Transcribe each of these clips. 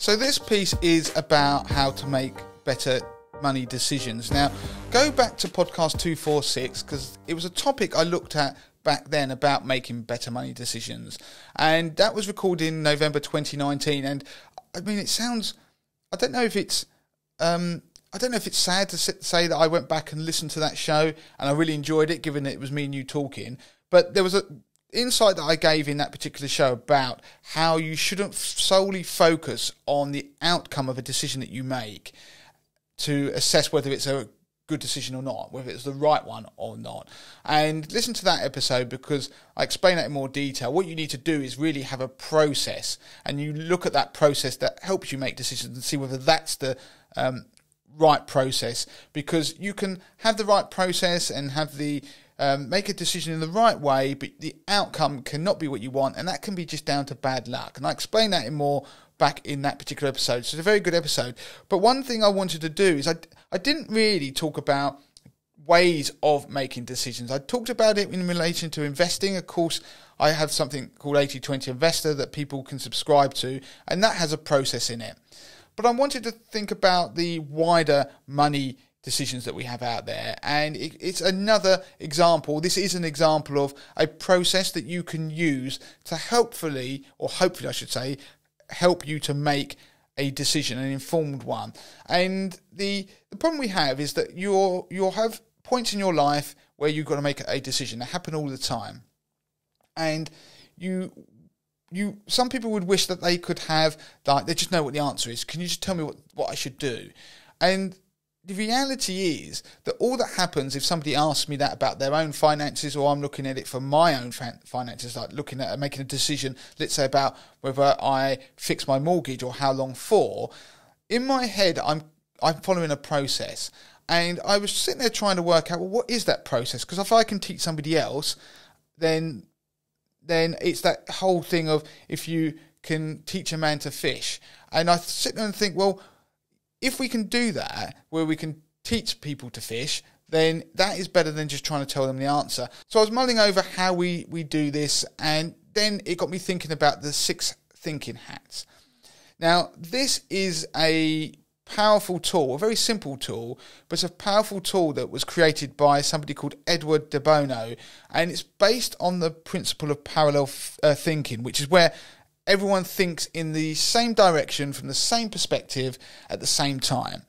So this piece is about how to make better money decisions. Now, go back to podcast 246 because it was a topic I looked at back then about making better money decisions, and that was recorded in November 2019. And I mean, it sounds, I don't know if it's sad to say that I went back and listened to that show and I really enjoyed it, given that it was me and you talking. But there was a insight that I gave in that particular show about how you shouldn't solely focus on the outcome of a decision that you make to assess whether it's a good decision or not, whether it's the right one or not. And listen to that episode because I explain that in more detail. What you need to do is really have a process, and you look at that process that helps you make decisions and see whether that's the right process, because you can have the right process and have the make a decision in the right way, but the outcome cannot be what you want, and that can be just down to bad luck. And I explain that in more back in that particular episode. So it's a very good episode. But one thing I wanted to do is I didn't really talk about ways of making decisions. I talked about it in relation to investing. Of course, I have something called 80/20 Investor that people can subscribe to, and that has a process in it. But I wanted to think about the wider money decisions that we have out there, and it's another example. This is an example of a process that you can use to hopefully I should say, help you to make a decision, an informed one. And the problem we have is that you'll have points in your life where you've got to make a decision. They happen all the time, and some people would wish that they could have, like, they just know what the answer is. Can you just tell me what I should do? And the reality is that all that happens if somebody asks me that about their own finances, or I'm looking at it for my own finances, like looking at making a decision, let's say about whether I fix my mortgage or how long for, in my head I'm following a process. And I was sitting there trying to work out, well, what is that process? Because if I can teach somebody else, then it's that whole thing of if you can teach a man to fish. And I sit there and think, well, if we can do that, where we can teach people to fish, then that is better than just trying to tell them the answer. So I was mulling over how we do this, and then it got me thinking about the 6 thinking hats. Now, this is a powerful tool, a very simple tool, but it's a powerful tool that was created by somebody called Edward de Bono, and it's based on the principle of parallel thinking, which is where everyone thinks in the same direction from the same perspective at the same time.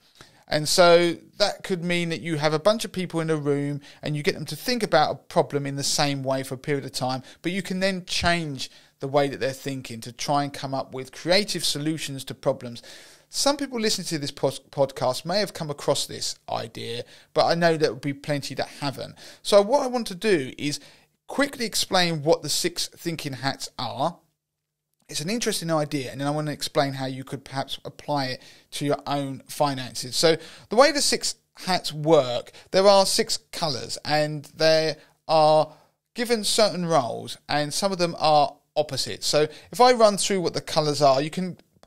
And so that could mean that you have a bunch of people in a room and you get them to think about a problem in the same way for a period of time, but you can then change the way that they're thinking to try and come up with creative solutions to problems. Some people listening to this podcast may have come across this idea, but I know there will be plenty that haven't. So what I want to do is quickly explain what the 6 thinking hats are. It's an interesting idea, and then I want to explain how you could perhaps apply it to your own finances. So the way the 6 hats work, there are 6 colours, and they are given certain roles, and some of them are opposite. So if I run through what the colours are,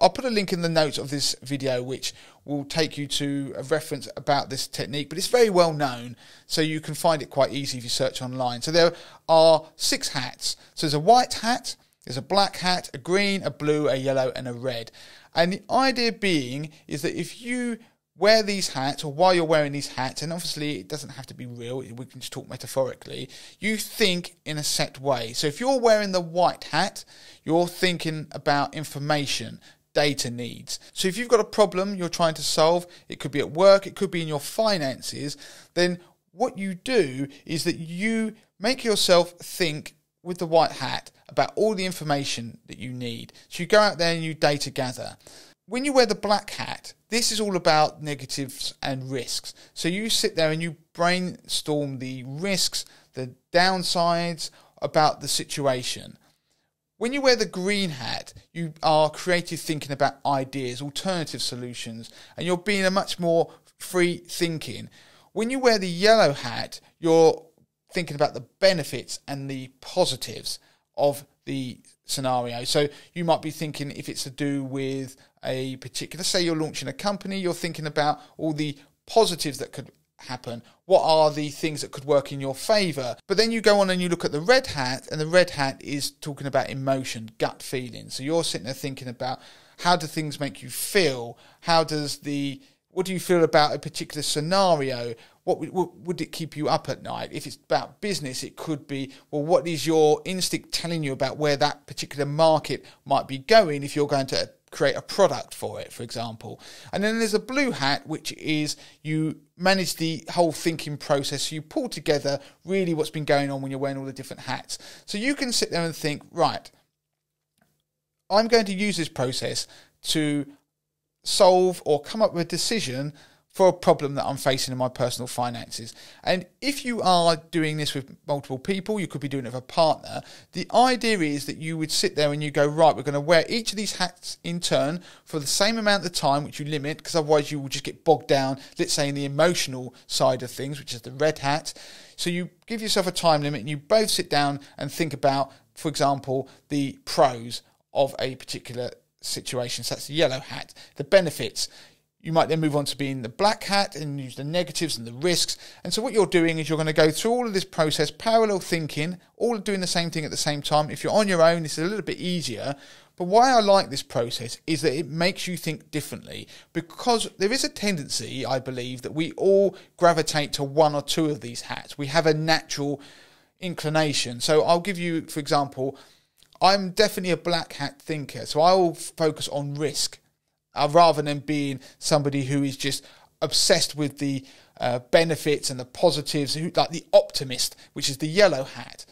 I'll put a link in the notes of this video which will take you to a reference about this technique, but it's very well known, so you can find it quite easy if you search online. So there are 6 hats. So there's a white hat, there's a black hat, a green, a blue, a yellow, and a red. And the idea being is that if you wear these hats, or while you're wearing these hats, and obviously it doesn't have to be real, we can just talk metaphorically, you think in a set way. So if you're wearing the white hat, you're thinking about information, data needs. So if you've got a problem you're trying to solve, it could be at work, it could be in your finances, then what you do is that you make yourself think with the white hat about all the information that you need. So you go out there and you data gather. When you wear the black hat, this is all about negatives and risks. So you sit there and you brainstorm the risks, the downsides about the situation. When you wear the green hat, you are creative thinking about ideas, alternative solutions, and you're being a much more free thinking. When you wear the yellow hat, you're thinking about the benefits and the positives of the scenario. So you might be thinking, if it's to do with a particular, say you're launching a company, you're thinking about all the positives that could happen? What are the things that could work in your favour? But then you go on and you look at the red hat, and the red hat is talking about emotion, gut feeling. So you're sitting there thinking about, how do things make you feel? What do you feel about a particular scenario? What would it keep you up at night? If it's about business, it could be, well, what is your instinct telling you about where that particular market might be going if you're going to create a product for it, for example. And then there's a blue hat, which is you manage the whole thinking process. So you pull together really what's been going on when you're wearing all the different hats. So you can sit there and think, right, I'm going to use this process to solve or come up with a decision for a problem that I'm facing in my personal finances. And if you are doing this with multiple people, you could be doing it with a partner. The idea is that you would sit there and you go, right, we're going to wear each of these hats in turn for the same amount of time, which you limit, because otherwise you will just get bogged down, let's say, in the emotional side of things, which is the red hat. So you give yourself a time limit and you both sit down and think about, for example, the pros of a particular situation. So that's the yellow hat. The benefits. You might then move on to being the black hat and use the negatives and the risks. And so what you're doing is you're going to go through all of this process, parallel thinking, all doing the same thing at the same time. If you're on your own, it's a little bit easier. But why I like this process is that it makes you think differently, because there is a tendency, I believe, that we all gravitate to one or two of these hats. We have a natural inclination. So I'll give you, for example, I'm definitely a black hat thinker. So I will focus on risk. Rather than being somebody who is just obsessed with the benefits and the positives, like the optimist, which is the yellow hat.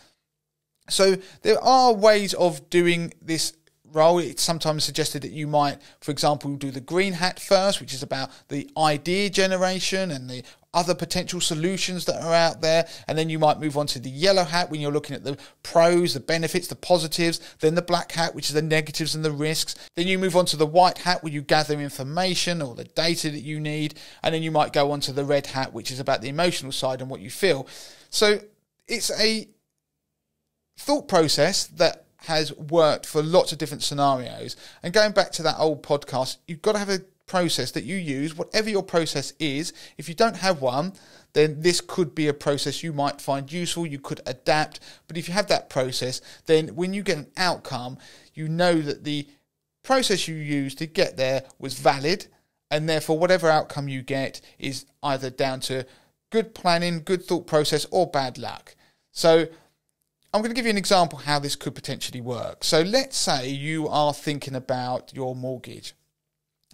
So there are ways of doing this role. It's sometimes suggested that you might, for example, do the green hat first, which is about the idea generation and the other potential solutions that are out there, and then you might move on to the yellow hat when you're looking at the pros, the benefits, the positives, then the black hat, which is the negatives and the risks. Then you move on to the white hat where you gather information or the data that you need, and then you might go on to the red hat, which is about the emotional side and what you feel. So it's a thought process that has worked for lots of different scenarios. And going back to that old podcast, you've got to have a process that you use, whatever your process is. If you don't have one, then this could be a process you might find useful. You could adapt. But if you have that process, then when you get an outcome, you know that the process you used to get there was valid, and therefore whatever outcome you get is either down to good planning, good thought process, or bad luck. So I'm going to give you an example how this could potentially work. So let's say you are thinking about your mortgage.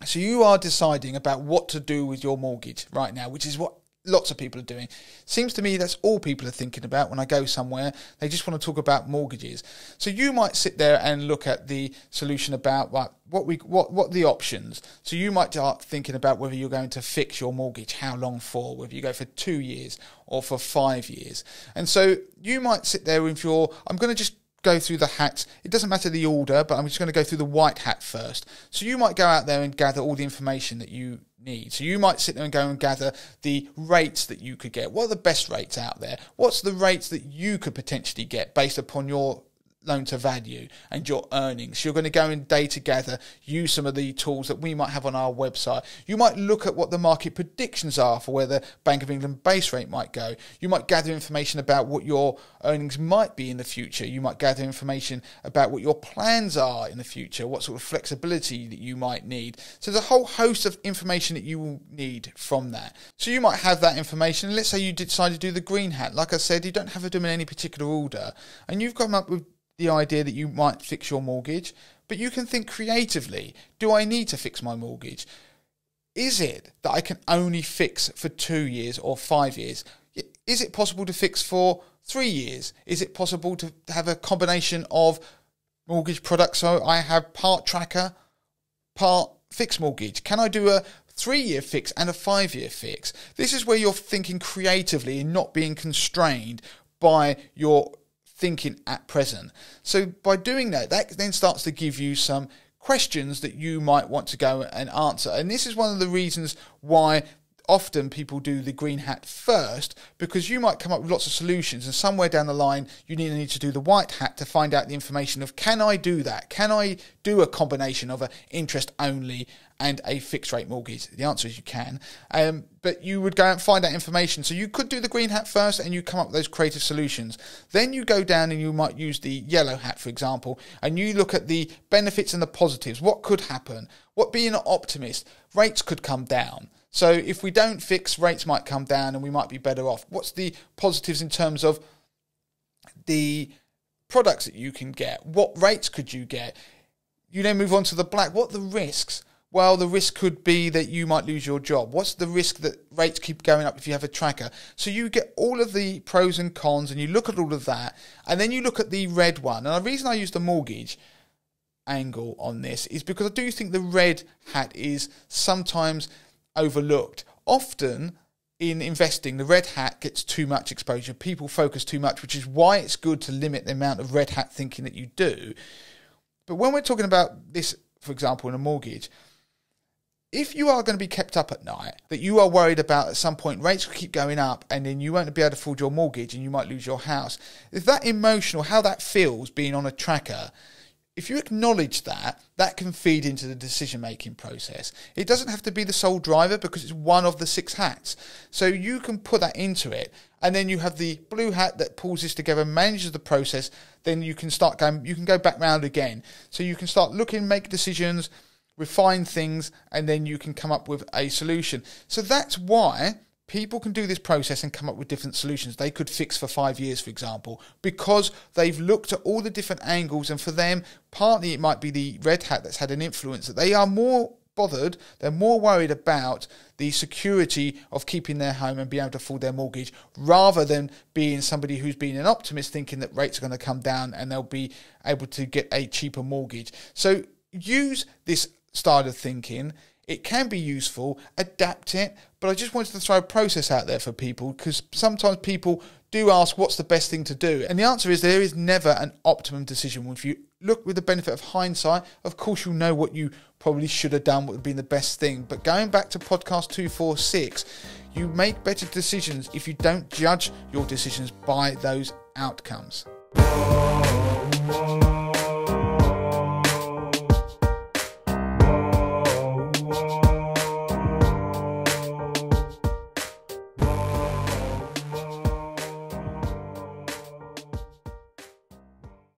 So you are deciding about what to do with your mortgage right now, which is what lots of people are doing. Seems to me that's all people are thinking about when I go somewhere. They just want to talk about mortgages. So you might sit there and look at the solution about what are the options. So you might start thinking about whether you're going to fix your mortgage, how long for, whether you go for 2 years or for 5 years. And so you might sit there with I'm going to just go through the hats. It doesn't matter the order, but I'm just going to go through the white hat first. So you might go out there and gather all the information that you need. So you might sit there and go and gather the rates that you could get. What are the best rates out there? What's the rates that you could potentially get based upon your loan to value and your earnings? You're going to go and data gather, use some of the tools that we might have on our website. You might look at what the market predictions are for where the Bank of England base rate might go. You might gather information about what your earnings might be in the future. You might gather information about what your plans are in the future, what sort of flexibility that you might need. So there's a whole host of information that you will need from that. So you might have that information. Let's say you decide to do the green hat. Like I said, you don't have to do them in any particular order, and you've come up with the idea that you might fix your mortgage, but you can think creatively. Do I need to fix my mortgage? Is it that I can only fix for 2 years or 5 years? Is it possible to fix for 3 years? Is it possible to have a combination of mortgage products? So I have part tracker, part fixed mortgage. Can I do a 3-year fix and a 5-year fix? This is where you're thinking creatively and not being constrained by your thinking at present. So by doing that then starts to give you some questions that you might want to go and answer. And this is one of the reasons why often people do the green hat first, because you might come up with lots of solutions and somewhere down the line you need to do the white hat to find out the information of, can I do that? Can I do a combination of an interest only and a fixed rate mortgage? The answer is you can, but you would go out and find that information. So you could do the green hat first and you come up with those creative solutions. Then you go down and you might use the yellow hat, for example, and you look at the benefits and the positives. What could happen? What, being an optimist, rates could come down. So if we don't fix, rates might come down and we might be better off. What's the positives in terms of the products that you can get? What rates could you get? You then move on to the black. What are the risks? Well, the risk could be that you might lose your job. What's the risk that rates keep going up if you have a tracker? So you get all of the pros and cons and you look at all of that, and then you look at the red one. And the reason I use the mortgage angle on this is because I do think the red hat is sometimes overlooked. Often in investing, the red hat gets too much exposure. People focus too much, which is why it's good to limit the amount of red hat thinking that you do. But when we're talking about this, for example, in a mortgage, if you are going to be kept up at night, that you are worried about at some point rates will keep going up and then you won't be able to afford your mortgage and you might lose your house, if that emotional, how that feels being on a tracker, if you acknowledge that, that can feed into the decision-making process. It doesn't have to be the sole driver because it's one of the 6 hats. So you can put that into it, and then you have the blue hat that pulls this together, manages the process, then you can start going, you can go back round again. So you can start looking, make decisions, refine things, and then you can come up with a solution. So that's why people can do this process and come up with different solutions. They could fix for 5 years, for example, because they've looked at all the different angles, and for them, partly it might be the red hat that's had an influence, that they are more bothered, they're more worried about the security of keeping their home and being able to afford their mortgage, rather than being somebody who's been an optimist thinking that rates are going to come down and they'll be able to get a cheaper mortgage. So use this style of thinking. It can be useful, adapt it, but I just wanted to throw a process out there for people, because sometimes people do ask what's the best thing to do, and the answer is there is never an optimum decision. If you look with the benefit of hindsight, of course you'll know what you probably should have done, what would have been the best thing, but going back to podcast 246, you make better decisions if you don't judge your decisions by those outcomes.